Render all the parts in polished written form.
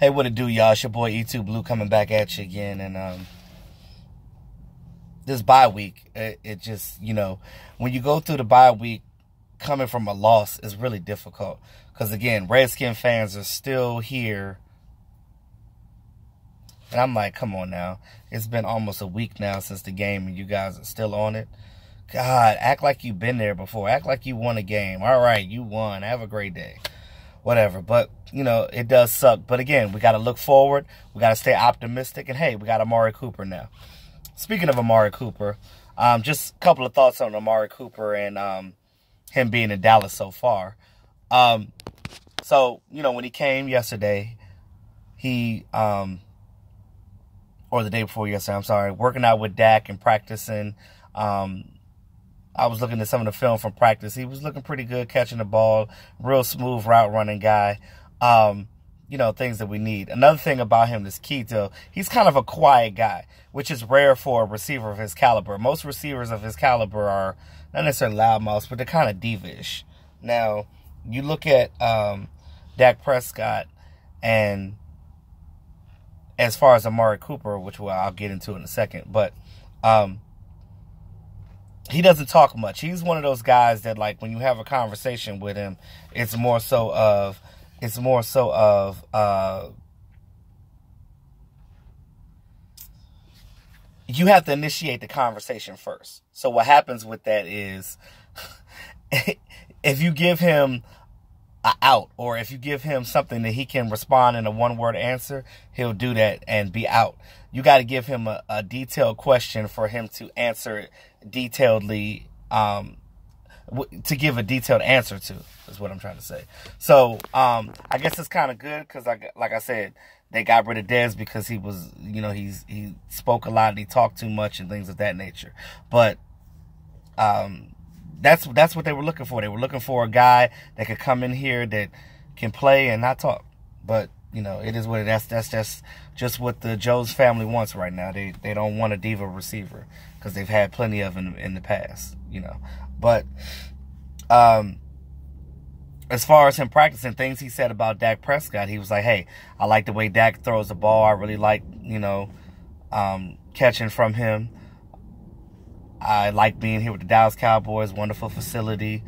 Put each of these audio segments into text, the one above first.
Hey, what it do, y'all? It's your boy E2 Blue coming back at you again. And this bye week, it just, when you go through the bye week coming from a loss is really difficult. Because, again, Redskin fans are still here. And I'm like, come on now. It's been almost a week now since the game and you guys are still on it. God, act like you've been there before. Act like you won a game. All right, you won. Have a great day. Whatever. But, it does suck. But, again, we got to look forward. We got to stay optimistic. And, hey, we got Amari Cooper now. Speaking of Amari Cooper, just a couple of thoughts on Amari Cooper and him being in Dallas so far. So, when he came yesterday, he, or the day before yesterday, I'm sorry, working out with Dak and practicing. I was looking at some of the film from practice. He was looking pretty good catching the ball, real smooth route running guy. Things that we need. Another thing about him that's key, though, he's kind of a quiet guy, which is rare for a receiver of his caliber. Most receivers of his caliber are not necessarily loudmouths, but they're kind of diva-ish. Now, you look at Dak Prescott, and as far as Amari Cooper, which I'll get into in a second, but he doesn't talk much. He's one of those guys that, like, when you have a conversation with him, it's more so of you have to initiate the conversation first. So what happens with that is if you give him an out, or if you give him something that he can respond in a one-word answer, he'll do that and be out. You got to give him a detailed question for him to answer it detailedly, to give a detailed answer to, is what I'm trying to say. So, I guess it's kind of good because, like I said, they got rid of Dez because he was, he spoke a lot and he talked too much and things of that nature. But that's what they were looking for. They were looking for a guy that could come in here that can play and not talk. But, it is what it is. That's just what the Jones family wants right now. They don't want a diva receiver because they've had plenty of them in the past, But as far as him practicing, things he said about Dak Prescott, he was like, hey, I like the way Dak throws the ball. I really like, catching from him. I like being here with the Dallas Cowboys, wonderful facility.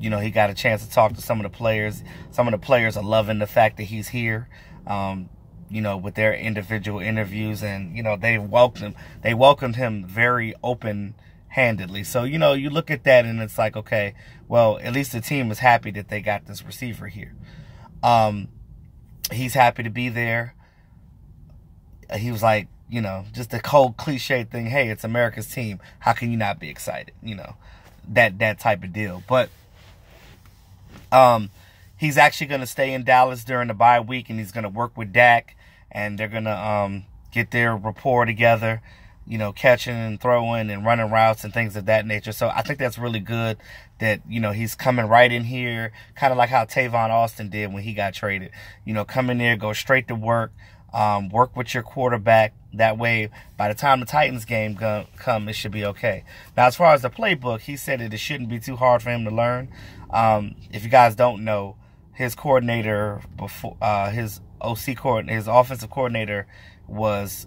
He got a chance to talk to some of the players. Some of the players are loving the fact that he's here, with their individual interviews. And, they welcomed him very open-handedly. So, you look at that and it's like, okay, well, at least the team is happy that they got this receiver here. He's happy to be there. He was like, just the cold cliche thing. Hey, it's America's team. How can you not be excited? That type of deal. But he's actually going to stay in Dallas during the bye week, and he's going to work with Dak, and they're going to get their rapport together, catching and throwing and running routes and things of that nature. So I think that's really good that, he's coming right in here, kind of like how Tavon Austin did when he got traded. Come in there, go straight to work. Work with your quarterback. That way, by the time the Titans game come, it should be okay. Now, as far as the playbook, he said that it shouldn't be too hard for him to learn. If you guys don't know, his coordinator before his offensive coordinator was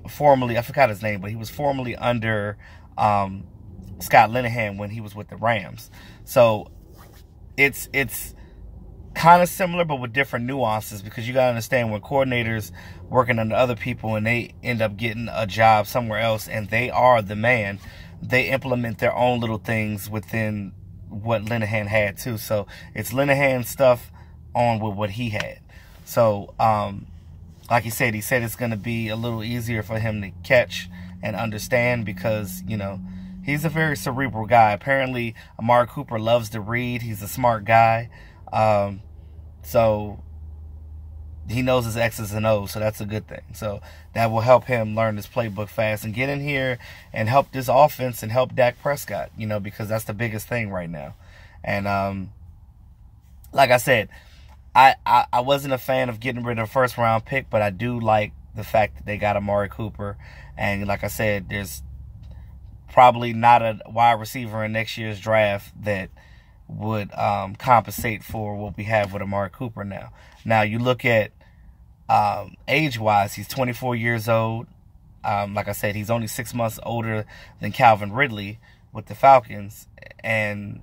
formerly, I forgot his name, but he was formerly under Scott Linehan when he was with the Rams. So it's kind of similar, but with different nuances, because you got to understand when coordinators working under other people and they end up getting a job somewhere else and they are the man, they implement their own little things within what Linehan had too. So it's Linehan stuff on with what he had. So, like he said it's going to be a little easier for him to catch and understand because, he's a very cerebral guy. Apparently, Amari Cooper loves to read. He's a smart guy. So he knows his X's and O's, so that's a good thing. So that will help him learn this playbook fast and get in here and help this offense and help Dak Prescott, because that's the biggest thing right now. And like I said, I wasn't a fan of getting rid of the first round pick, but I do like the fact that they got Amari Cooper. And like I said, there's probably not a wide receiver in next year's draft that would compensate for what we have with Amari Cooper now. Now, you look at age-wise, he's 24 years old. Like I said, he's only 6 months older than Calvin Ridley with the Falcons, and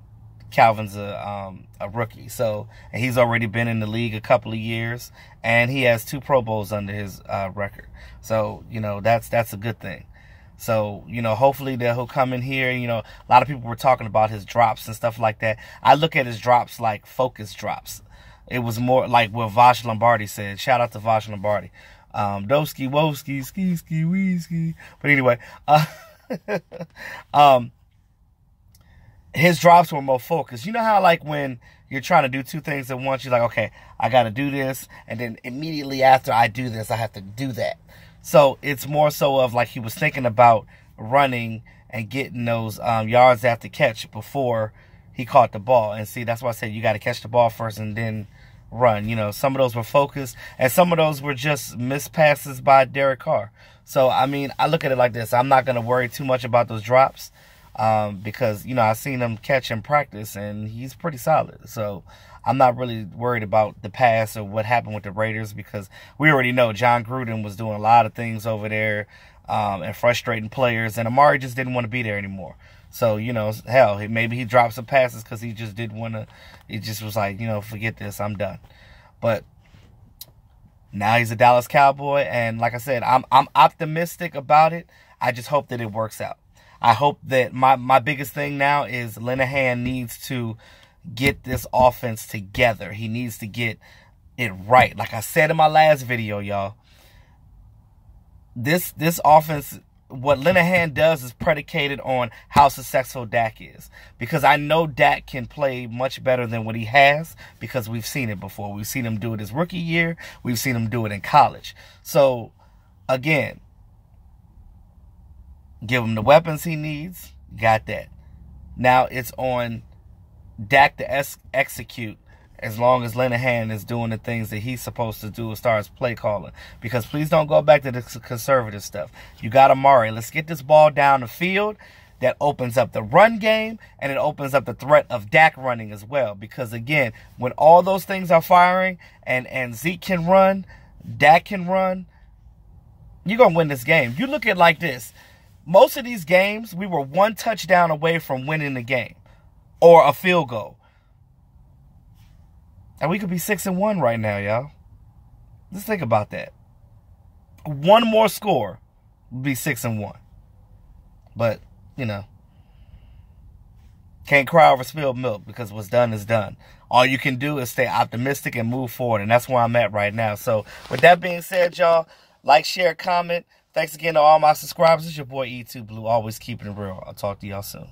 Calvin's a rookie. So, and he's already been in the league a couple of years, and he has 2 Pro Bowls under his record. So, you know, that's a good thing. So, you know, hopefully that he'll come in here. You know, a lot of people were talking about his drops and stuff like that. I look at his drops like focus drops. It was more like what Vash Lombardi said. Shout out to Vash Lombardi. Doski, woski, ski, ski, wee, ski. But anyway, his drops were more focused. You know how, like, when you're trying to do 2 things at once, you're like, okay, I got to do this, and then immediately after I do this, I have to do that. So it's more so of like he was thinking about running and getting those yards after catch before he caught the ball. And see, that's why I said you got to catch the ball first and then run. You know, some of those were focused, and some of those were just missed passes by Derek Carr. So, I mean, I look at it like this. I'm not going to worry too much about those drops because, you know, I've seen him catch in practice, and he's pretty solid. So I'm not really worried about the pass or what happened with the Raiders, because we already know John Gruden was doing a lot of things over there and frustrating players, and Amari just didn't want to be there anymore. So, you know, hell, maybe he dropped some passes because he just didn't want to. He just was like, you know, forget this, I'm done. But now he's a Dallas Cowboy, and like I said, I'm optimistic about it. I just hope that it works out. I hope that my biggest thing now is Linehan needs to get this offense together. He needs to get it right. Like I said in my last video, y'all, this offense, what Linehan does is predicated on how successful Dak is. Because I know Dak can play much better than what he has, because we've seen it before. We've seen him do it his rookie year. We've seen him do it in college. So, again, give him the weapons he needs. Got that. Now it's on Dak to execute, as long as Linehan is doing the things that he's supposed to do as far as play calling. Because please don't go back to the conservative stuff. You got Amari. Let's get this ball down the field. That opens up the run game, and it opens up the threat of Dak running as well. Because, again, when all those things are firing and Zeke can run, Dak can run, you're going to win this game. You look at it like this. Most of these games, we were 1 touchdown away from winning the game or a field goal. And we could be 6-1 right now, y'all. Just think about that. 1 more score would be 6-1. But, you know, can't cry over spilled milk, because what's done is done. All you can do is stay optimistic and move forward, and that's where I'm at right now. So, with that being said, y'all, like, share, comment. Thanks again to all my subscribers. It's your boy E2 Blue, always keeping it real. I'll talk to y'all soon.